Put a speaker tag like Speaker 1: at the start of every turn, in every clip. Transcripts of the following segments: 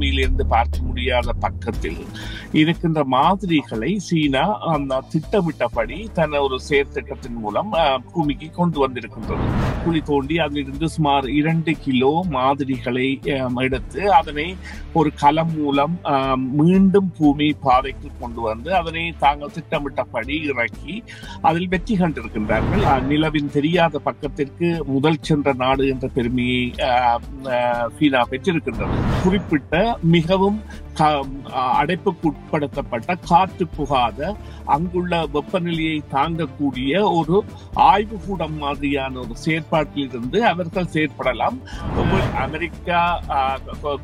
Speaker 1: பூமியிலிருந்து பார்க்க முடியாத பக்கத்தில் இருக்கின்ற மாதிரிகளை சீனா திட்டமிட்டபடி தன் ஒரு செயற்திட்டத்தின் மூலம் பூமிக்கு கொண்டு வந்திருக்கின்றது. குழி தோண்டி அதிலிருந்து சுமார் 2 கிலோ மாதிரிகளை எடுத்து அதனை ஒரு கலம் மூலம் மீண்டும் பூமி பாதைக்கு கொண்டு வந்து அதனை தாங்கள் திட்டமிட்டபடி இறக்கி அதில் வெற்றி கண்டிருக்கின்றார்கள். நிலவின் தெரியாத பக்கத்திற்கு முதல் சென்ற நாடு என்ற பெருமையை சீனா பெற்றிருக்கின்றது. குறிப்பிட்ட மிகவும் அடைப்புக்கு உட்படுத்தப்பட்ட காற்று புகாத அங்குள்ள வெப்பநிலையை தாங்கக்கூடிய ஒரு ஆய்வுகூடம் மாதிரியான ஒரு செயற்பாட்டில் இருந்து அவர்கள் செயற்படலாம். அமெரிக்கா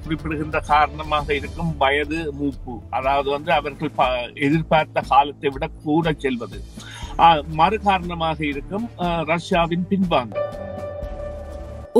Speaker 1: குறிப்பிடுகின்ற காரணமாக இருக்கும் வயது மூப்பு, அதாவது அவர்கள் எதிர்பார்த்த காலத்தை விட கூட செல்வது, மறு காரணமாக இருக்கும் ரஷ்யாவின் பின்வாங்க.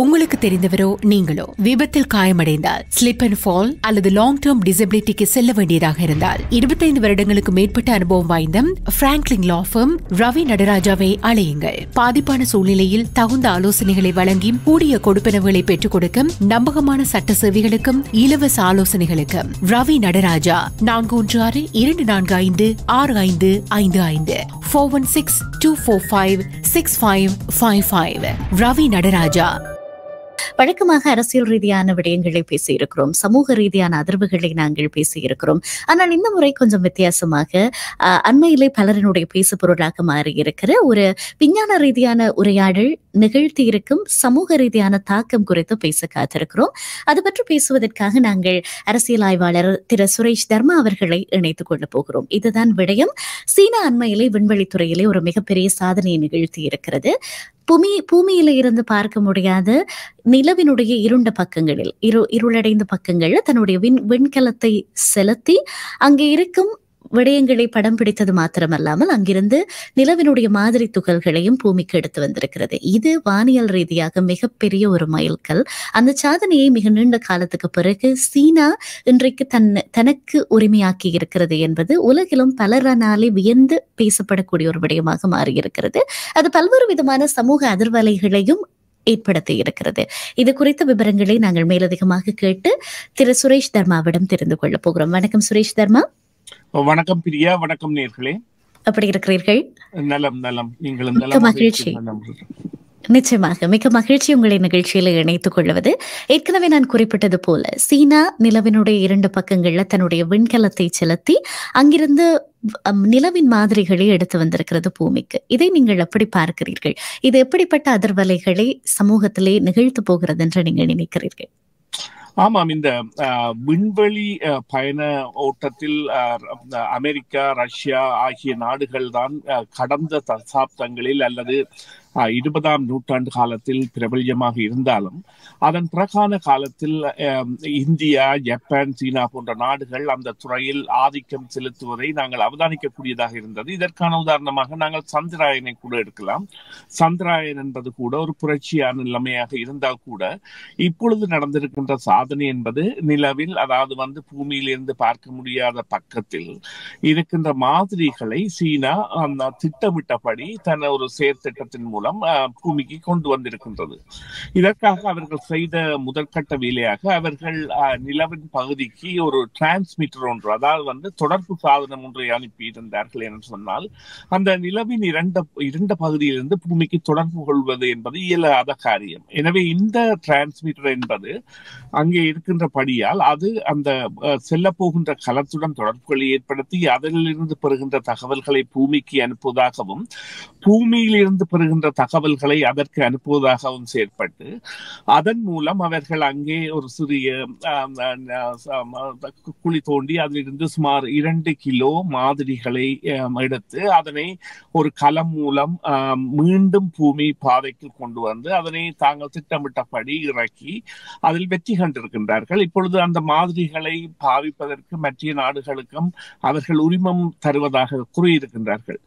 Speaker 2: உங்களுக்கு தெரிந்தவரோ நீங்களோ விபத்தில் காயமடைந்தால், ஸ்லிப் அண்ட் ஃபால் அல்லது லாங் டேர்ம் டிசபிலிட்டிக்கு செல்ல வேண்டியதாக இருந்தால் 25 வருடங்களுக்கு மேற்பட்ட அனுபவம் வாய்ந்த பிராங்க்லின் லா ஃபர்ம் ரவி நடராஜாவை அழையுங்கள். பாதிப்பான சூழ்நிலையில் தகுந்த ஆலோசனைகளை வழங்கி கூடிய கொடுப்பனவுகளை பெற்றுக் கொடுக்கும் நம்பகமான சட்ட சேவைகளுக்கும் இலவச ஆலோசனைகளுக்கும் ரவி நடராஜா 416-245-6555 416-245-6555 ரவி நடராஜா.
Speaker 3: வழக்கமாக அரசியல் ரீதியான விடயங்களை பேசியிருக்கிறோம், சமூக ரீதியான அதிர்வுகளை நாங்கள் பேசியிருக்கிறோம். ஆனால் இந்த முறை கொஞ்சம் வித்தியாசமாக அண்மையிலே பலரினுடைய பேசு பொருளாக மாறி இருக்கிற ஒரு விஞ்ஞான ரீதியான உரையாடல் நிகழ்த்தி இருக்கும் சமூக ரீதியான தாக்கம் குறித்து பேச காத்திருக்கிறோம். அது பற்றி பேசுவதற்காக நாங்கள் அரசியல் ஆய்வாளர் திரு சுரேஷ் தர்மா அவர்களை இணைத்துக் கொள்ள போகிறோம். இதுதான் விடயம். சீனா அண்மையிலே விண்வெளித்துறையிலே ஒரு மிகப்பெரிய சாதனையை நிகழ்த்தி இருக்கிறது. பூமியில இருந்து பார்க்க முடியாத நிலவினுடைய இருண்ட பக்கங்களில் இருளடைந்த பக்கங்கள்ல தன்னுடைய விண்கலத்தை செலுத்தி அங்கே இருக்கும் விடயங்களை படம் பிடித்தது மாத்திரமல்லாமல் அங்கிருந்து நிலவினுடைய மாதிரி துகள்களையும் பூமிக்கு எடுத்து வந்திருக்கிறது. இது வானியல் ரீதியாக மிகப்பெரிய ஒரு மைல்கல். அந்த சாதனையை மிக நீண்ட காலத்துக்கு பிறகு சீனா இன்றைக்கு தனக்கு உரிமையாக்கி இருக்கிறது என்பது உலகிலும் பலரானாலே வியந்து பேசப்படக்கூடிய ஒரு விடயமாக மாறியிருக்கிறது. அது பல்வேறு விதமான சமூக அதிர்வலைகளையும் ஏற்படுத்தி இருக்கிறது. இது குறித்த விவரங்களை நாங்கள் மேலதிகமாக கேட்டு திரு சுரேஷ் தர்மாவிடம் தெரிந்து கொள்ள போகிறோம். வணக்கம் சுரேஷ் தர்மா.
Speaker 1: வணக்கம் பிரியா. வணக்கம் நேயர்களே.
Speaker 3: எப்படி இருக்கிறீர்கள்?
Speaker 1: நலம் நலம். நீங்களும்
Speaker 3: நலம்? மகிழ்ச்சி. நிச்சயமாக மிக மகிழ்ச்சி உங்களை நிகழ்ச்சியில இணைத்துக் கொள்வது. ஏற்கனவே நான் குறிப்பிட்டது போல சீனா நிலவினுடைய 2 பக்கங்கள்ல தன்னுடைய விண்கலத்தை செலுத்தி அங்கிருந்து நிலவின் மாதிரிகளை எடுத்து வந்திருக்கிறது பூமிக்கு. இதை நீங்கள் எப்படி பார்க்கிறீர்கள்? இது எப்படிப்பட்ட அதிர்வலைகளை சமூகத்திலே நிகழ்த்து போகிறது என்று நீங்கள் நினைக்கிறீர்கள்?
Speaker 1: ஆமாம், இந்த விண்வெளி பயண ஓட்டத்தில் அமெரிக்கா, ரஷ்யா ஆகிய நாடுகள் தான் கடந்த தசாப்தங்களில் அல்லது 20ஆம் நூற்றாண்டு காலத்தில் பிரபல்யமாக இருந்தாலும் அதன் பிறகான காலத்தில் இந்தியா, ஜப்பான், சீனா போன்ற நாடுகள் அந்த துறையில் ஆதிக்கம் செலுத்துவதை நாங்கள் அவதானிக்கக்கூடியதாக இருந்தது. இதற்கான உதாரணமாக நாங்கள் சந்திராயனை கூட எடுக்கலாம். சந்திராயன் என்பது கூட ஒரு புரட்சியான நிலைமையாக இருந்தால் கூட இப்பொழுது நடந்திருக்கின்ற சாதனை என்பது நிலவில், அதாவது பூமியிலிருந்து பார்க்க முடியாத பக்கத்தில் இருக்கின்ற மாதிரிகளை சீனா திட்டமிட்டபடி தன் ஒரு செயற்திட்டத்தின் மூலம் பூமிக்கு கொண்டு வந்திருக்கின்றது. இதற்காக அவர்கள் செய்த முதற்கட்ட வேலையாக அவர்கள் நிலவின் பகுதிக்கு ஒரு டிரான்ஸ்மிட்டர் ஒன்று, அதாவது தொடர்பு சாதனம் ஒன்றை அனுப்பியிருந்தார்கள் என்று சொன்னால் அந்த நிலவின் இரண்டு பகுதியிலிருந்து பூமிக்கு தொடர்பு கொள்வது என்பது இயலாத காரியம். எனவே இந்த டிரான்ஸ்மிட்டர் என்பது அங்கே இருக்கின்றபடியால் அது அந்த செல்ல போகின்ற களத்துடன் தொடர்புகளை ஏற்படுத்தி அதிலிருந்து பெறுகின்ற தகவல்களை பூமிக்கு அனுப்புவதாகவும் பூமியிலிருந்து பெறுகின்ற தகவல்களை அதற்கு அனுப்புவதாகவும் செயற்பட்டு அதன் மூலம் அவர்கள் அங்கே ஒரு சிறிய குழி தோண்டி அதிலிருந்து சுமார் 2 கிலோ மாதிரிகளை எடுத்து அதனை ஒரு கலம் மூலம் மீண்டும் பூமி பாதைக்கு கொண்டு வந்து அதனை தாங்கள் திட்டமிட்டபடி இறக்கி அதில் வெற்றி கண்டிருக்கின்றார்கள். இப்பொழுது அந்த மாதிரிகளை பாவிப்பதற்கு மற்ற நாடுகளுக்கும் அவர்கள் உரிமம் தருவதாக கூறியிருக்கின்றார்கள்.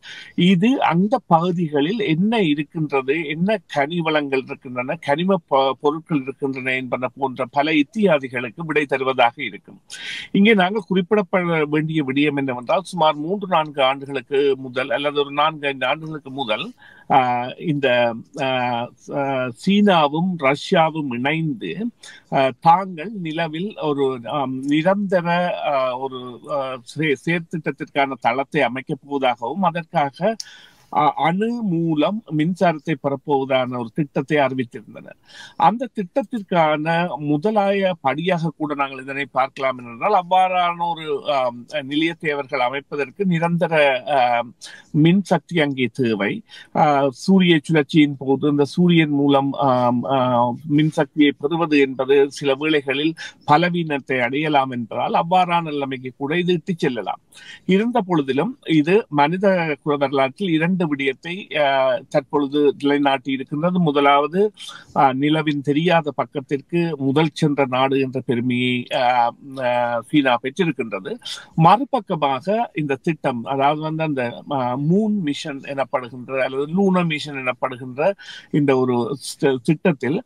Speaker 1: இது அந்த பகுதிகளில் என்ன இருக்கின்றது, என்ன கனி வளங்கள் இருக்கின்றன, கனிம பொருட்கள் இருக்கின்றன என்பன போன்ற பல இத்தியாதிகளுக்கு விடை தருவதாக இருக்கும். இங்கே நாங்கள் குறிப்பிடப்பட வேண்டிய விடயம் என்னவென்றால், சுமார் 3-4 ஆண்டுகளுக்கு முதல் அல்லது ஒரு 4-5 ஆண்டுகளுக்கு முதல் இந்த சீனாவும் ரஷ்யாவும் இணைந்து தாங்கள் நிலவில் ஒரு நிரந்தர ஒரு செயற்திட்டத்திற்கான தளத்தை அமைக்கப் போவதாகவும் அதற்காக அணு மூலம் மின்சாரத்தை பெறப்போவதான ஒரு திட்டத்தை அறிவித்திருந்தனர். அந்த திட்டத்திற்கான முதலாய படியாக கூட நாங்கள் இதனை பார்க்கலாம் என்றால், அவ்வாறான ஒரு நிலையத்தை அவர்கள் அமைப்பதற்கு நிரந்தர மின்சக்தி அங்கே தேவை. சூரிய சுழற்சியின் போது இந்த சூரியன் மூலம் மின்சக்தியை பெறுவது என்பது சில வேளைகளில் பலவீனத்தை அடையலாம் என்றால் அவ்வாறான நிலைமைக்கு கூட இது இட்டு செல்லலாம். இருந்த பொழுதிலும் இது மனித வரலாற்றில் 2 விடயத்தை தற்பொழுது நிலைநாட்டி இருக்கின்றது. முதலாவது, நிலவின் தெரியாத பக்கத்திற்கு முதல் சென்ற நாடு என்ற பெருமையை சீனா பெற்றிருக்கின்றது. மறுபக்கமாக இந்த திட்டம், அதாவது அந்த மூன் மிஷன் எனப்படுகின்ற அல்லது லூனர் மிஷன் எனப்படுகின்ற இந்த ஒரு திட்டத்தில்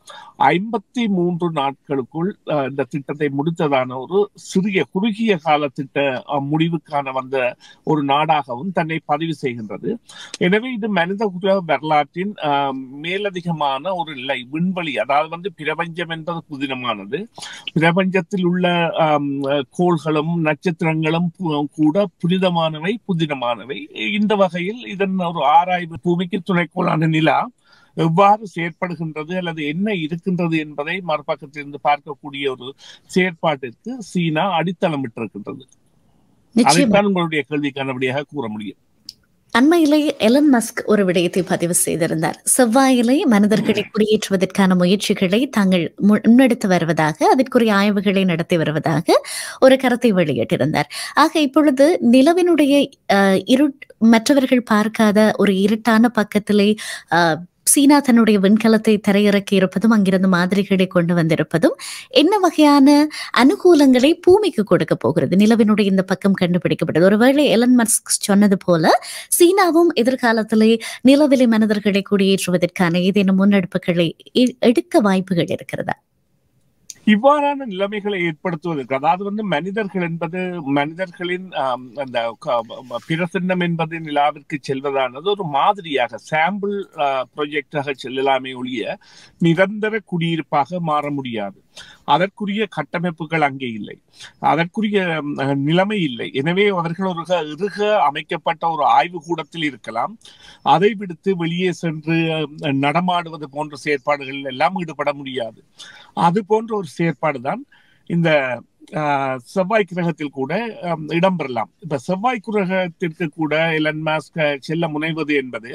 Speaker 1: 53 நாட்களுக்குள் இந்த திட்டத்தை முடித்ததான ஒரு சிறிய குறுகிய கால திட்ட முடிவுக்கான வந்த ஒரு நாடாகவும் தன்னை பதிவு செய்கின்றது. எனவே இது மனித வரலாற்றின் மேலதிகமான ஒரு நிலை, விண்வெளி, அதாவது பிரபஞ்சம் என்பது புதினமானது. பிரபஞ்சத்தில் உள்ள கோள்களும் நட்சத்திரங்களும் கூட புனிதமானவை, புதினமானவை. இந்த வகையில் இதன் ஒரு ஆராய்வு, பூமிக்கு துணைக்கோளான நிலா எவ்வாறு செயற்படுகின்றது அல்லது என்ன இருக்கின்றது என்பதை மறுபக்கத்திலிருந்து பார்க்கக்கூடிய ஒரு செயற்பாட்டிற்கு சீனா அடித்தளமிட்டிருக்கின்றது. அதைத்தான் உங்களுடைய கேள்விக்கானபடியாக கூற முடியும்.
Speaker 3: அண்மையிலே எலன் மஸ்க் ஒரு விடயத்தை பதிவு செய்திருந்தார். செவ்வாயிலே மனிதர்களை குடியேற்றுவதற்கான முயற்சிகளை தாங்கள் முன்னெடுத்து வருவதாக, அதற்குரிய ஆய்வுகளை நடத்தி வருவதாக ஒரு கருத்தை வெளியிட்டிருந்தார். ஆக இப்பொழுது நிலவினுடைய மற்றவர்கள் பார்க்காத ஒரு இருட்டான பக்கத்திலே சீனா தன்னுடைய விண்கலத்தை தரையிறக்கி இருப்பதும் அங்கிருந்து மாதிரிகளை கொண்டு வந்திருப்பதும் என்ன வகையான அனுகூலங்களை பூமிக்கு கொடுக்க போகிறது? நிலவினுடைய இந்த பக்கம் கண்டுபிடிக்கப்பட்டது. ஒருவேளை எலன் மஸ்க் சொன்னது போல சீனாவும் எதிர்காலத்திலே நிலவிலே மனிதர்களை குடியேற்றுவதற்கான ஏதேனும் முன்னெடுப்புகளை எடுக்க வாய்ப்புகள் இருக்கிறதா?
Speaker 1: இவ்வாறான நிலைமைகளை ஏற்படுத்துவதற்கு, அதாவது மனிதர்கள் என்பது, மனிதர்களின் அந்த பிரசன்னம் என்பது நிலாவிற்கு செல்வதானது ஒரு மாதிரியாக, சாம்பிள் ப்ராஜெக்டாக செல்லலாமே ஒழிய நிரந்தர குடியிருப்பாக மாற முடியாது. அதற்குரிய கட்டமைப்புகள் அங்கே இல்லை, அதற்குரிய நிலைமை இல்லை. எனவே அவர்கள் ஒரு இறுக அமைக்கப்பட்ட ஒரு ஆய்வு கூடத்தில் இருக்கலாம். அதை விடுத்து வெளியே சென்று நடமாடுவது போன்ற செயற்பாடுகள் எல்லாம் ஈடுபட முடியாது. அது போன்ற ஒரு செயற்பாடுதான் இந்த செவ்வாய் கிரகத்தில் கூட இடம்பெறலாம். இப்ப செவ்வாய் கிரகத்திற்கு கூட எலன் மஸ்க் செல்ல முனைவது என்பது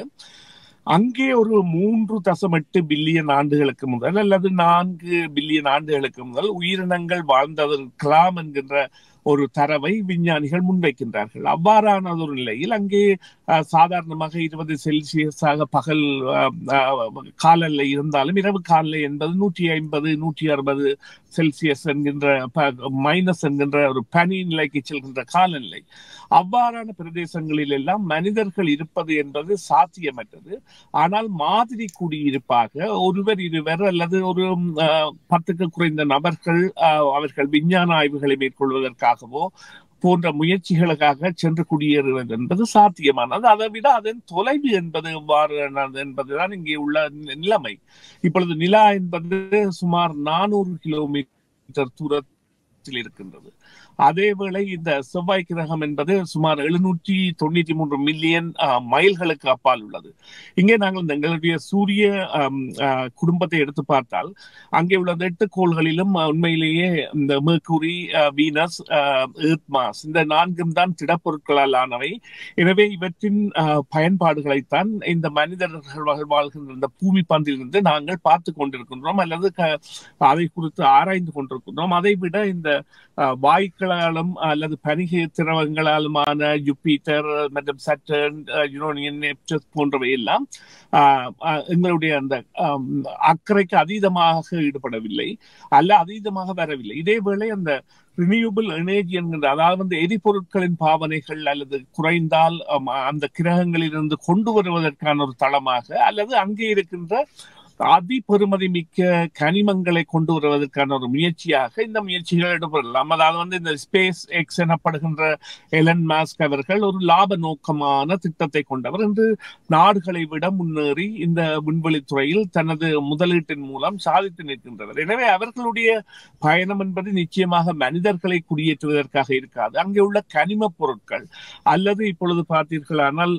Speaker 1: அங்கே ஒரு 3.8 பில்லியன் ஆண்டுகளுக்கு முதல் அல்லது 4 பில்லியன் ஆண்டுகளுக்கு முதல் உயிரினங்கள் வாழ்ந்திருக்கலாம் என்கின்ற ஒரு தரவை விஞ்ஞானிகள் முன்வைக்கின்றார்கள். அவ்வாறான ஒரு நிலையில் அங்கே சாதாரணமாக 20 செல்சியஸாக பகல் காலநிலை இருந்தாலும் இரவு காலநிலை என்பது 150-160 செல்சியஸ் என்கின்ற மைனஸ் என்கின்ற ஒரு பனி நிலைக்கு செல்கின்ற காலநிலை. அவ்வாறான பிரதேசங்களில் எல்லாம் மனிதர்கள் இருப்பது என்பது சாத்தியமற்றது. ஆனால் மாதிரி குடியிருப்பாக ஒருவர், இருவர் அல்லது ஒரு 10க்கு குறைந்த நபர்கள் அவர்கள் விஞ்ஞான ஆய்வுகளை மேற்கொள்வதற்காகவோ போன்ற முயற்சிகளுக்காக சென்று குடியேறுவது என்பது சாத்தியமானது. அதை விட அதன் தொலைவு என்பது எவ்வாறு என்பதுதான் இங்கே உள்ள நிலைமை. இப்பொழுது நிலா என்பது சுமார் 400 கிலோமீட்டர் தூரத்தில் இருக்கின்றது. அதேவேளை இந்த செவ்வாய் கிரகம் என்பது சுமார் 793 மில்லியன் மைல்களுக்கு அப்பால் உள்ளது. இங்கே நாங்கள் எங்களுடைய சூரிய குடும்பத்தை எடுத்து பார்த்தால் அங்கே உள்ள 8 கோள்களிலும் உண்மையிலேயே இந்த மெர்க்குரி, வீனஸ், எர்த், மார்ஸ் இந்த 4ம் தான் திடப்பொருட்களால் ஆனவை. எனவே இவற்றின் பயன்பாடுகளைத்தான் இந்த மனிதர்கள் வாழ்கின்ற இந்த பூமி பந்திலிருந்து நாங்கள் பார்த்து கொண்டிருக்கின்றோம் அல்லது அதை குறித்து ஆராய்ந்து கொண்டிருக்கின்றோம். அதை விட இந்த இந்த வாயுக்களாலும் அல்லது பனிகை திரவங்களாலுமான ஜூபிட்டர் மற்றும் சட்டர்ன், யுரேனியம், நெப்டியூன் போன்றவை எல்லாம் எங்களுடைய அந்த அக்கறைக்கு அதீதமாக ஈடுபடவில்லை அல்ல அதீதமாக வரவில்லை. இதேவேளை அந்த ரினியூபிள் எனர்ஜி என்கின்ற, அதாவது எரிபொருட்களின் பாவனைகள் அல்லது குறைந்தால் அந்த கிரகங்களிலிருந்து கொண்டு வருவதற்கான ஒரு தளமாக அல்லது அங்கே இருக்கின்ற அதிபெருமதி மிக்க கனிமங்களை கொண்டு வருவதற்கான ஒரு முயற்சியாக இந்த முயற்சிகள் எடுப்படலாம். அதாவது இந்த ஸ்பேஸ் எக்ஸ் எனப்படுகின்ற எலன் மாஸ்க் அவர்கள் ஒரு லாப நோக்கமான திட்டத்தை கொண்டவர் என்று நாடுகளை விட முன்னேறி இந்த விண்வெளித்துறையில் தனது முதலீட்டின் மூலம் சாதித்து நிற்கின்றனர். எனவே அவர்களுடைய பயணம் என்பது நிச்சயமாக மனிதர்களை குடியேற்றுவதற்காக இருக்காது. அங்கே உள்ள கனிம பொருட்கள் அல்லது இப்பொழுது பார்த்தீர்களானால்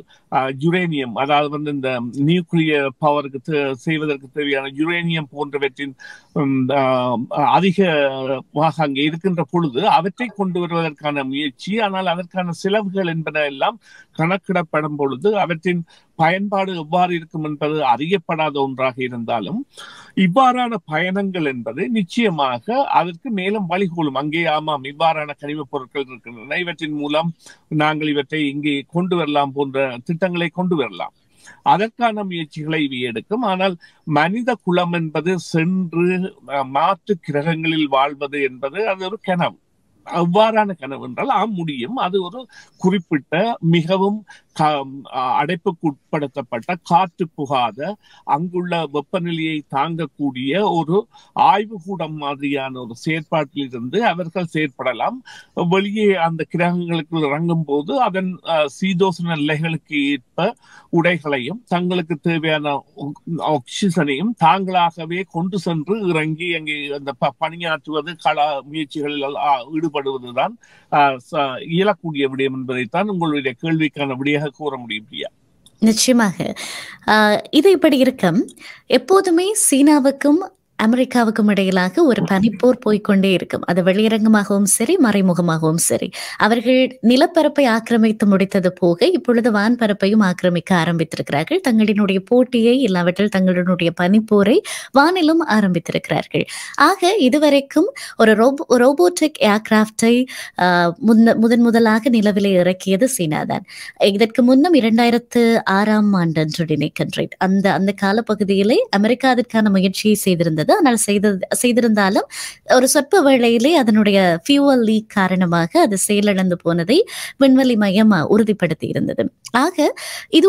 Speaker 1: யுரேனியம், அதாவது இந்த நியூக்ளியர் பவருக்கு செய்வதற்கு தேவையான யுரேனியம் போன்றவற்றின் அதிகமாக அங்கே இருக்கின்ற பொழுது அவற்றை கொண்டு வருவதற்கான முயற்சி. ஆனால் அதற்கான செலவுகள் என்பன எல்லாம் கணக்கிடப்படும் பொழுது அவற்றின் பயன்பாடு எவ்வாறு இருக்கும் என்பது அறியப்படாத ஒன்றாக இருந்தாலும் இவ்வாறான பயணங்கள் என்பது நிச்சயமாக அதற்கு மேலும் வழிகோலும். அங்கே ஆமாம், இவ்வாறான கனிம பொருட்கள் இருக்கின்றன, இவற்றின் மூலம் நாங்கள் இவற்றை இங்கே கொண்டு வரலாம் போன்ற திட்டங்களை கொண்டு வரலாம். அதற்கான முயற்சிகளை இவை எடுக்கும். ஆனால் மனித குலம் என்பது சென்று மாற்று கிரகங்களில் வாழ்வது என்பது அது ஒரு கனவு. அவ்வாறான கனவு என்றால் முடியும். அது ஒரு குறிப்பிட்ட மிகவும் அடைப்புக்கு உட்படுத்தப்பட்ட காற்று புகாத அங்குள்ள வெப்பநிலையை தாங்கக்கூடிய ஒரு ஆய்வுகூடம் மாதிரியான ஒரு செயற்பாட்டில் இருந்து அவர்கள் செயற்படலாம். வெளியே அந்த கிரகங்களுக்கு இறங்கும் போது அதன் சீதோசன நிலைகளுக்கு ஏற்ப உடைகளையும் தங்களுக்கு தேவையான ஆக்சிஜனையும் தாங்களாகவே கொண்டு சென்று இறங்கி அங்கே அந்த பணியாற்றுவது கள முயற்சிகளில் ஈடுபடுவதுதான் இயலக்கூடிய விடயம் என்பதைத்தான் உங்களுடைய கேள்விக்கான விடையாக கூற முடியும்.
Speaker 3: நிச்சயமாக இது இப்படி இருக்கும். எப்போதுமே சீனாவுக்கும் அமெரிக்காவுக்கும் இடையிலாக ஒரு பனிப்போர் போய்கொண்டே இருக்கும். அது வெளியரங்கமாகவும் சரி, மறைமுகமாகவும் சரி. அவர்கள் நிலப்பரப்பை ஆக்கிரமித்து முடித்தது போக இப்பொழுது வான்பரப்பையும் ஆக்கிரமிக்க ஆரம்பித்திருக்கிறார்கள். தங்களினுடைய போட்டியை இல்லாவிட்டால் தங்களுடைய பனிப்போரை வானிலும் ஆரம்பித்திருக்கிறார்கள். ஆக இதுவரைக்கும் ஒரு ரோபோட்டிக் ஏர்கிராப்டை முதலாக நிலவிலே இறக்கியது சீனா தான். இதற்கு முன்னும் 2006ஆம் ஆண்டு என்று நினைக்கின்றேன். அந்த காலப்பகுதியிலே அமெரிக்கா அதற்கான முயற்சியை செய்திருந்தது. ஆனால் செய்திருந்தாலும் ஒரு சொற்ப வேளையிலே அதனுடைய ஃபியூவல் லீக் காரணமாக அது செயலிழந்து போனதை விண்வெளி மையம் உறுதிப்படுத்தி இருந்தது. ஆக இது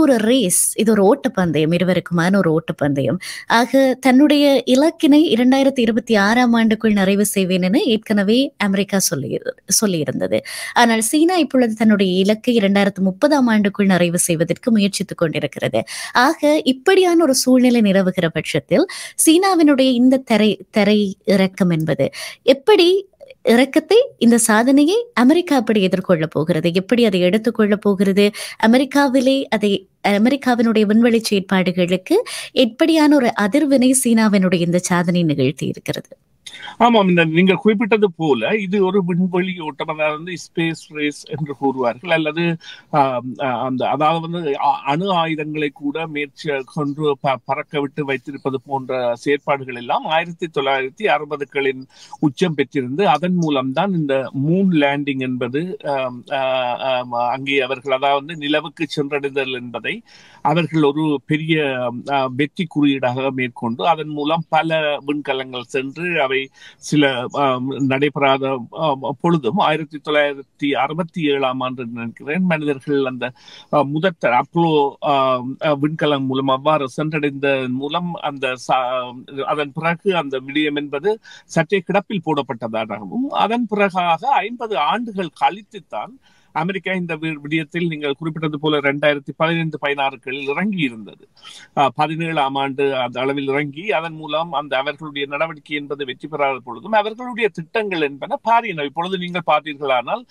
Speaker 3: ஒரு ரேஸ், இது ஒரு ஓட்டப்பந்தயம், இருவருக்குமான ஒரு ஓட்டப்பந்தயம். ஆக தன்னுடைய இலக்கினை 2026ஆம் ஆண்டுக்குள் நிறைவு செய்வேன் என ஏற்கனவே அமெரிக்கா சொல்லியிருந்தது. ஆனால் சீனா இப்பொழுது தன்னுடைய இலக்கை 2030ஆம் ஆண்டுக்குள் நிறைவு செய்வதற்கு முயற்சித்துக் கொண்டிருக்கிறது. ஆக இப்படியான ஒரு சூழ்நிலை நிலவுகிற பட்சத்தில் சீனாவினுடைய இந்த தரை இறக்கம் என்பது எப்படி இறக்கத்தை, இந்த சாதனையை அமெரிக்கா அப்படி எதிர்கொள்ள போகிறது, எப்படி அதை எடுத்துக்கொள்ள போகிறது, அமெரிக்காவினுடைய விண்வெளி செயற்பாடுகளுக்கு எப்படியான ஒரு அதிர்வினை சீனாவினுடைய இந்த சாதனை நிகழ்த்தி இருக்கிறது.
Speaker 1: ஆமாம், நீங்கள் குறிப்பிட்டது போல இது ஒரு விண்வெளி ஓட்டம், அதாவது ஸ்பேஸ் ரேஸ் என்று கூறுவார்கள். அல்லது அதாவது அணு ஆயுதங்களை கூட கொண்டு பறக்க விட்டு வைத்திருப்பது போன்ற செயற்பாடுகள் எல்லாம் 1960களின் உச்சம் பெற்றிருந்து அதன் மூலம்தான் இந்த மூன் லேண்டிங் என்பது அங்கே அவர்கள் அதாவது நிலவுக்கு சென்றடைதல் என்பதை அவர்கள் ஒரு பெரிய வெற்றி குறியீடாக மேற்கொண்டு அதன் மூலம் பல விண்கலங்கள் சென்று அவை சில நடைபெறாத பொழுதும் 1967ஆம் ஆண்டு நினைக்கிறேன் மனிதர்கள் அந்த முதல் அப்போலோ விண்கலம் மூலம் அவ்வாறு சென்றடைந்த மூலம் அதன் பிறகு அந்த விடயம் என்பது சற்றே கிடப்பில் போடப்பட்டதாகவும் அதன் பிறகாக 50 ஆண்டுகள் கழித்துத்தான் அமெரிக்கா இந்த விடயத்தில் நீங்கள் குறிப்பிட்டது போல 2015-16களில் இறங்கி இருந்தது. 17ஆம் ஆண்டு அந்த அளவில் இறங்கி அதன் மூலம் அந்த அவர்களுடைய நடவடிக்கை என்பது வெற்றி பெறாத பொழுதும் அவர்களுடைய திட்டங்கள் என்பன பாரியன. இப்பொழுது நீங்கள் பார்த்தீர்களானால்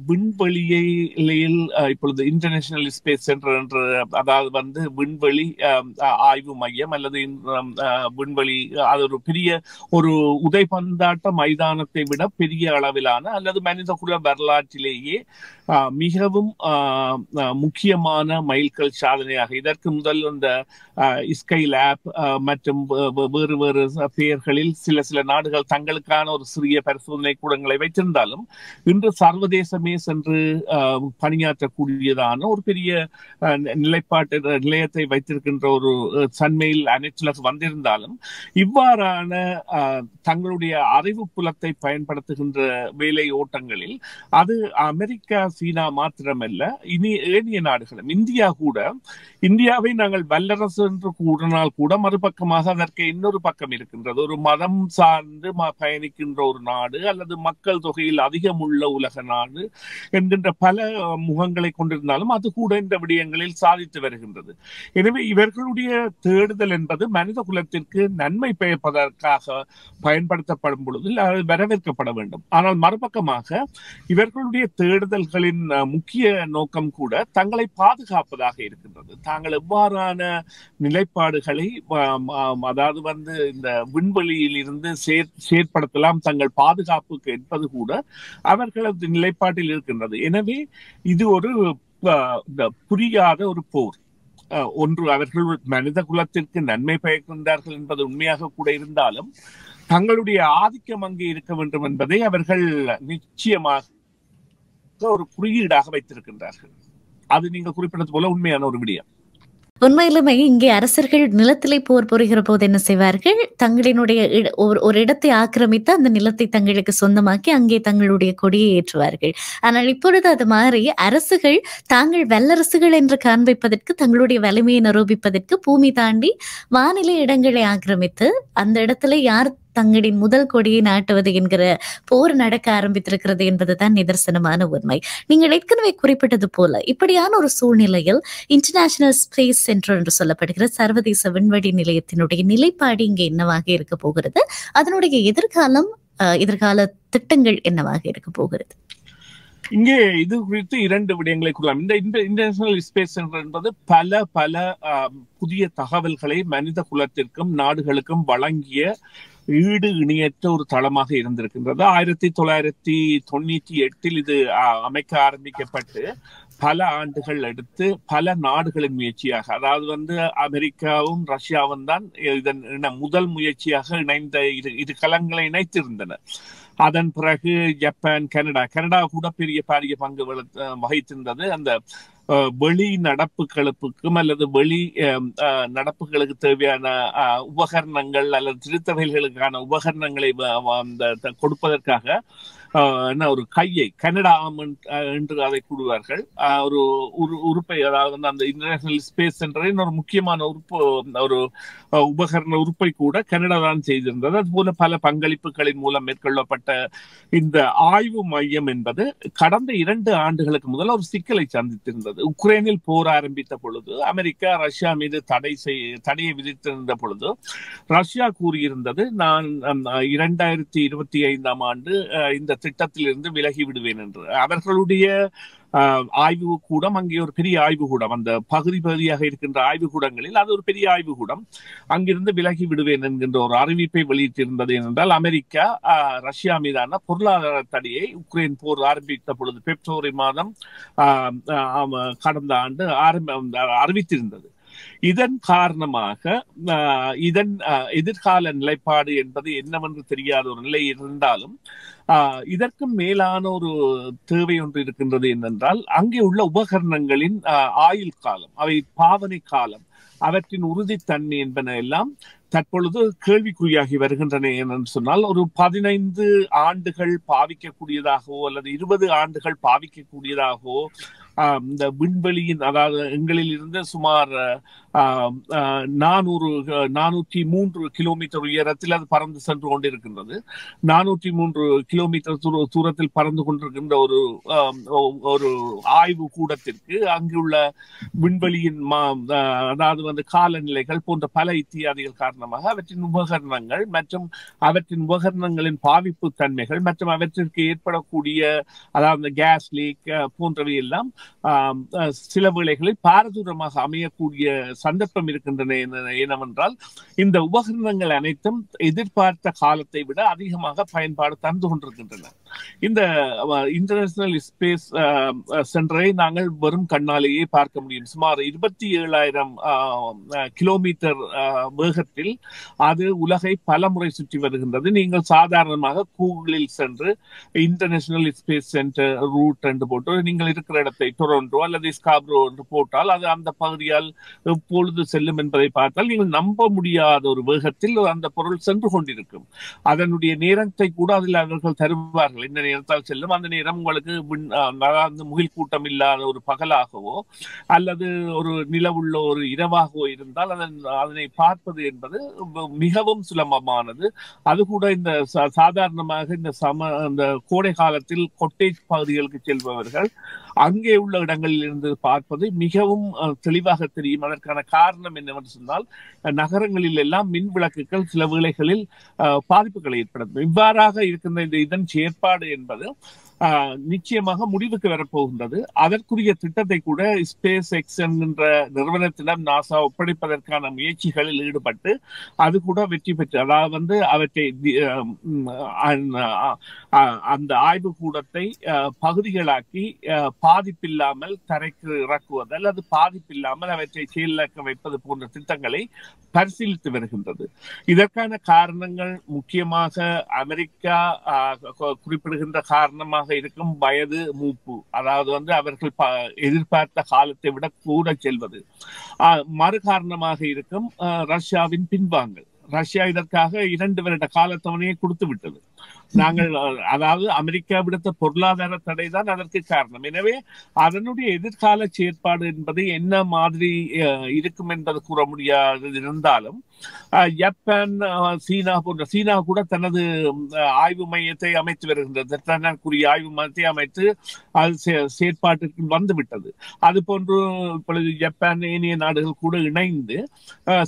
Speaker 1: விண்வெளியில் இப்பொழுது இன்டர்நேஷனல் ஸ்பேஸ் சென்டர் என்று அதாவது விண்வெளி ஆய்வு மையம் அல்லது விண்வெளி அது ஒரு பெரிய ஒரு உதைபந்தாட்ட மைதானத்தை விட பெரிய அளவிலான அல்லது மனித குல வரலாற்றிலேயே வரலாற்றிலேயே மிகவும் முக்கியமான மைல்கல் சாதனையாக, இதற்கு முதல் இந்த ஸ்கை லேப் மற்றும் வேறு வேறு பெயர்களில் சில நாடுகள் தங்களுக்கான ஒரு சிறிய பரிசோதனை கூடங்களை வைத்திருந்தாலும் இன்று சர்வதேசமே சென்று பணியாற்றக்கூடியதான ஒரு பெரிய நிலைப்பாட்டு நிலையத்தை வைத்திருக்கின்ற ஒரு தன்மையில் அனைத்துலக வந்திருந்தாலும் இவ்வாறான தங்களுடைய அறிவு புலத்தை பயன்படுத்துகின்ற வேலை ஓட்டங்களில் அது அமெரிக்கா சீனா மாத்திரமல்ல, இனி ஏனைய நாடுகளும், இந்தியாவை நாங்கள் வல்லரசு என்று கூறினால் கூட மறுபக்கமாக அதற்கு இன்னொரு பக்கம் இருக்கின்றது. ஒரு மதம் சார்ந்து பயணிக்கின்ற ஒரு நாடு அல்லது மக்கள் தொகையில் அதிகம் உள்ள உலக நாடு என்கின்ற பல முகங்களை கொண்டிருந்தாலும் அது கூட இந்த விடயங்களில் சாதித்து வருகின்றது. எனவே இவர்களுடைய தேடுதல் என்பது மனித குலத்திற்கு நன்மை பயப்பதற்காக பயன்படுத்தப்படும் பொழுது வரவேற்கப்பட வேண்டும். ஆனால் மறுபக்கமாக இவர்களுடைய தேடுதல்களின் முக்கிய நோக்கம் கூட தங்களை பாதுகாப்பதாக இருக்கின்றது. தாங்கள் எவ்வாறான நிலைப்பாடுகளை அதாவது இந்த விண்வெளியில் இருந்து செயற்படுத்தலாம் தங்கள் பாதுகாப்புக்கு என்பது கூட அவர்களது நிலைப்பாட்டில் இருக்கின்றது. எனவே இது ஒரு புரியாத ஒரு போர். ஒன்று, அவர்கள் மனித குலத்திற்கு நன்மை பயக்கின்றார்கள் என்பது உண்மையாக கூட இருந்தாலும் தங்களுடைய ஆதிக்கம் அங்கே இருக்க வேண்டும் என்பதை அவர்கள் நிச்சயமாக ஒரு குறியீடாக வைத்திருக்கின்றார்கள். அது நீங்க குறிப்பிட்டது போல உண்மையான ஒரு விடயம்.
Speaker 3: உண்மையிலுமே இங்கே அரசர்கள் நிலத்திலே போர் புரிகிற போது என்ன செய்வார்கள், தங்களினுடைய ஒரு இடத்தை ஆக்கிரமித்து அந்த நிலத்தை தங்களுக்கு சொந்தமாக்கி அங்கே தங்களுடைய கொடியை ஏற்றுவார்கள். ஆனால் இப்பொழுது அது மாறி அரசுகள் தாங்கள் வல்லரசுகள் என்று காண்பிப்பதற்கு, தங்களுடைய வலிமையை நிரூபிப்பதற்கு பூமி தாண்டி வானிலை இடங்களை ஆக்கிரமித்து அந்த இடத்துல யார் தங்களின் முதல் கொடியை நாட்டுவது என்கிற போர் நடக்க ஆரம்பித்திருக்கிறது என்பதுதான் நிதர்சனமான உண்மை. நீங்கள் ஏற்கனவே குறிப்பிட்டது போல இப்படியான ஒரு சூழ்நிலையில் இன்டர்நேஷனல் ஸ்பேஸ் சென்டர் என்று சொல்லப்படுகிற சர்வதேச விண்வெளி நிலையத்தினுடைய நிலைப்பாடு இங்கே என்னவாக இருக்க போகிறது, அதனுடைய எதிர்கால திட்டங்கள் என்னவாக இருக்க போகிறது?
Speaker 1: இங்கே இது குறித்து இரண்டு விடயங்களை கூறலாம். இந்த இன்டர்நேஷனல் ஸ்பேஸ் சென்டர் என்பது பல புதிய தகவல்களை மனித குலத்திற்கும் நாடுகளுக்கும் வழங்கிய ஈடு இணையற்ற ஒரு தளமாக இருந்திருக்கின்றது. 1998 இது அமைக்க ஆரம்பிக்கப்பட்டு பல ஆண்டுகள் எடுத்து பல நாடுகளின் முயற்சியாக, அதாவது அமெரிக்காவும் ரஷ்யாவும் தான் இதன் முதல் முயற்சியாக இணைந்த இரு களங்களை இணைத்திருந்தன. அதன் பிறகு ஜப்பான், கனடா கூட பெரிய பங்கு வகித்திருந்தது. அந்த வெளி நடப்புகளுக்கும் அல்லது வெளி நடப்புகளுக்கு தேவையான உபகரணங்கள் அல்லது திருத்தவைகளுக்கான உபகரணங்களை கொடுப்பதற்காக ஒரு கையை கனடா என்று அதை கூடுவார்கள். ஒரு உறுப்பை, அதாவது அந்த இன்டர்நேஷனல் ஸ்பேஸ் சென்டரின் ஒரு முக்கியமான ஒரு உபகரண உறுப்பை கூட கனடா தான் செய்திருந்தது. அதுபோல பல பங்களிப்புகளின் மூலம் மேற்கொள்ளப்பட்ட இந்த ஆய்வு மையம் என்பது கடந்த 2 ஆண்டுகளுக்கு முதல் ஒரு சிக்கலை சந்தித்திருந்தது. உக்ரைனில் போர் ஆரம்பித்த பொழுது அமெரிக்கா ரஷ்யா மீது தடையை விதித்திருந்த பொழுது ரஷ்யா கூறியிருந்தது, நான் 2025 ஆண்டு இந்த திட்டத்தில் இருந்து விலகி விடுவேன் என்று. அவர்களுடைய ஆய்வு கூடம், அங்கே ஒரு பெரிய ஆய்வு கூடம், அந்த பகுதியாக இருக்கின்ற ஆய்வு கூடங்களில் அது ஒரு பெரிய ஆய்வு கூடம், அங்கிருந்து விலகி விடுவேன் என்கின்ற ஒரு அறிவிப்பை வெளியிட்டிருந்தது. ஏனென்றால் அமெரிக்கா ரஷ்யா மீதான பொருளாதார தடையை உக்ரைன் போர் ஆரம்பித்த பொழுது பிப்ரவரி மாதம் கடந்த ஆண்டு அறிவித்திருந்தது. இதன் காரணமாக இதன் எதிர்கால நிலைப்பாடு என்பது என்னவென்று தெரியாத ஒரு நிலை இருந்தாலும் இதற்கு மேலான ஒரு தேவை ஒன்று இருக்கின்றது. என்னென்றால் அங்கே உள்ள உபகரணங்களின் ஆயுள் காலம், அவை பாவனை காலம், அவற்றின் உறுதித்தன்மை என்பன எல்லாம் தற்பொழுது கேள்விக்குறியாகி வருகின்றன. என்று சொன்னால் ஒரு 15 ஆண்டுகள் பாவிக்கக்கூடியதாகவோ அல்லது 20 ஆண்டுகள் பாவிக்கக்கூடியதாகவோ இந்த விண்வெளியின், அதாவது எங்களில் இருந்து சுமார் 403 கிலோமீட்டர் உயரத்தில் அது பறந்து சென்று கொண்டிருக்கின்றது. 403 கிலோமீட்டர் தூரத்தில் பறந்து கொண்டிருக்கின்ற ஒரு ஆய்வு கூடத்திற்கு அங்குள்ள விண்வெளியின் அதாவது காலநிலைகள் போன்ற பல இத்தியாதிகள் காரணமாக அவற்றின் உபகரணங்கள் மற்றும் அவற்றின் உபகரணங்களின் பாவிப்பு தன்மைகள் மற்றும் அவற்றிற்கு ஏற்படக்கூடிய, அதாவது கேஸ் லீக் போன்றவை எல்லாம் சில வேளைகளில் பாரதூரமாக அமையக்கூடிய சந்தர்ப்பம் இருக்கின்றன. என்னவென்றால் இந்த உபகரணங்கள் அனைத்தும் எதிர்பார்த்த காலத்தை விட அதிகமாக பயன்பாடு தந்து கொண்டிருக்கின்றன. இந்த இன்டர்நேஷனல் ஸ்பேஸ் சென்டரை நாங்கள் வெறும் கண்ணாலேயே பார்க்க முடியும். சுமார் 27,000 கிலோமீட்டர் வேகத்தில் அது உலகை பல முறை சுற்றி வருகின்றது. நீங்கள் சாதாரணமாக கூகுளில் சென்று இன்டர்நேஷனல் ஸ்பேஸ் சென்டர் ரூட் என்று போட்டு நீங்கள் இருக்கிற இடத்தை டொரண்டோ அல்லது ஸ்காப்ரோ என்று போட்டால் அது அந்த பகுதியால் எப்பொழுது செல்லும் என்பதை பார்த்தால் நீங்கள் நம்ப முடியாத ஒரு வேகத்தில் அந்த பொருள் சென்று கொண்டிருக்கும். அதனுடைய நேரத்தை கூட அதில் அவர்கள் தருவார்கள். இந்த நேரத்தால் செல்லும், அந்த நேரம் உங்களுக்கு முகில் கூட்டம் இல்லாத ஒரு பகலாகவோ அல்லது ஒரு நிலவுள்ள ஒரு இரவாகவோ இருந்தால் அதனை பார்ப்பது என்பது மிகவும் சுலபமானது. அது கூட இந்த சாதாரணமாக இந்த கோடை காலத்தில் கொட்டேஜ் பகுதிகளுக்கு செல்பவர்கள் அங்கே உள்ள இடங்களில் இருந்து பார்ப்பது மிகவும் தெளிவாக தெரியும். அதற்கான காரணம் என்னவென்று சொன்னால், நகரங்களில் எல்லாம் மின் விளக்குகள் சில வேளைகளில் பாதிப்புகளை ஏற்படுத்தும். இவ்வாறாக இருக்கின்ற இதன் செயற்பாடு என்பது நிச்சயமாக முடிவுக்கு வரப்போகின்றது. அதற்குரிய திட்டத்தை கூட ஸ்பேஸ் எக்ஸ் என்கின்ற நிறுவனத்திடம் நாசா ஒப்படைப்பதற்கான முயற்சிகளில் ஈடுபட்டு அது கூட வெற்றி பெற்று, அதாவது அவற்றை அந்த ஆய்வு கூடத்தை பகுதிகளாக்கி பாதிப்பில்லாமல் தரைக்கு இறக்குவது அல்லது பாதிப்பில்லாமல் அவற்றை செயலிழக்க வைப்பது போன்ற திட்டங்களை பரிசீலித்து வருகின்றது. இதற்கான காரணங்கள் முக்கியமாக அமெரிக்கா குறிப்பிடுகின்ற காரணமாக இருக்கும் வயது மூப்பு, அதாவது அவர்கள் எதிர்பார்த்த காலத்தை விட கூட செல்வது. மறு காரணமாக இருக்கும் ரஷ்யாவின் பின்வாங்கல். ரஷ்யா இதற்காக 2 வருட காலத்தவணையை கொடுத்து விட்டது. நாங்கள் அதாவது அமெரிக்கா விடுத்த பொருளாதார தடை தான் அதற்கு காரணம். எனவே அதனுடைய எதிர்கால செயற்பாடு என்பது என்ன மாதிரி இருக்கும் என்பது கூற முடியாது. இருந்தாலும் ஜப்பான், சீனா கூட தனது ஆய்வு மையத்தை அமைத்து வருகின்றது. தனக்குரிய ஆய்வு மையத்தை அமைத்து அது செயற்பாட்டிற்கு வந்துவிட்டது. அது போன்று இப்பொழுது ஜப்பான் ஏனைய நாடுகள் கூட இணைந்து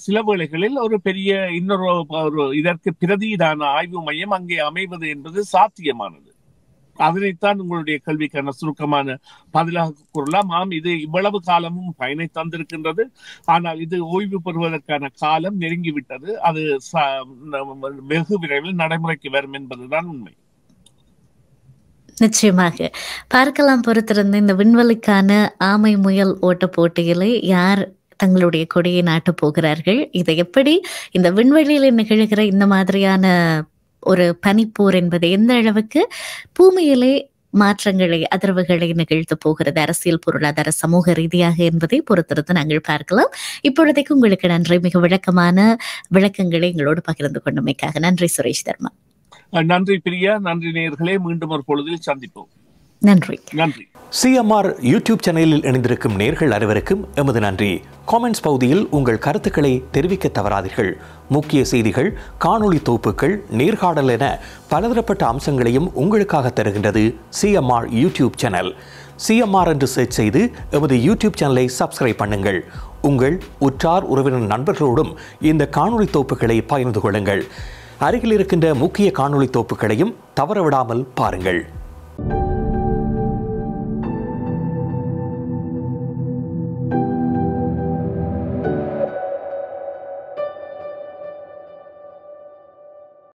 Speaker 1: சில வேளைகளில் ஒரு பெரிய இன்னொரு இதற்கு பிரதியிடான ஆய்வு மையம் அங்கே அமைவது என்பது சாத்தியமானது. அதனைத்தான் உங்களுடைய கல்விக்கான சுருக்கமான பதிலாக கூறலாம். இது இவ்வளவு காலமும் பயனை தந்திருக்கின்றது. ஆனால் இது ஓய்வு பெறுவதற்கான காலம் நெருங்கிவிட்டது. அது வெகு விரைவில் நடைமுறைக்கு வரும் என்பதுதான் உண்மை.
Speaker 3: நிச்சயமாக பார்க்கலாம் பொறுத்திருந்து. இந்த விண்வெளிக்கான ஆமை முயல் ஓட்ட போட்டியிலே யார் தங்களுடைய கொடியை நாட்டப் போகிறார்கள், இதை எப்படி இந்த விண்வெளியில் நிகழ்கிற இந்த மாதிரியான ஒரு பனிப்போர் என்பது எந்த அளவுக்கு பூமியிலே மாற்றங்களை, அதிர்வுகளை நிகழ்த்த போகிறது அரசியல், பொருளாதார, சமூக ரீதியாக என்பதை பொறுத்திருந்து நாங்கள் பார்க்கலாம். இப்பொழுதைக்கு உங்களுக்கு நன்றி. மிக விளக்கமான விளக்கங்களை எங்களோடு பகிர்ந்து கொண்டமைக்காக நன்றி சுரேஷ் தர்மா.
Speaker 1: நன்றி பிரியா. நன்றி நேயர்களே. மீண்டும் ஒரு பொழுதில் சந்திப்போம்.
Speaker 3: நன்றி.
Speaker 1: நன்றி.
Speaker 4: CMR யூடியூப் சேனலில் இணைந்திருக்கும் நேர்கள் அனைவருக்கும் எமது நன்றி. காமெண்ட்ஸ் பகுதியில் உங்கள் கருத்துக்களை தெரிவிக்க தவறாதீர்கள். முக்கிய செய்திகள், காணொளி தொகுப்புகள், நேர்காணல் என பலதரப்பட்ட அம்சங்களையும் உங்களுக்காக தருகின்றது CMR யூடியூப் சேனல். CMR என்று சர்ச் செய்து எமது யூடியூப் சேனலை சப்ஸ்கிரைப் பண்ணுங்கள். உங்கள் உற்றார் உறவினர் நண்பர்களோடும் இந்த காணொளி தொகுப்புகளை பகிர்ந்து கொள்ளுங்கள். அருகில் இருக்கின்ற முக்கிய காணொளி தொகுப்புகளையும் தவறவிடாமல் பாருங்கள்.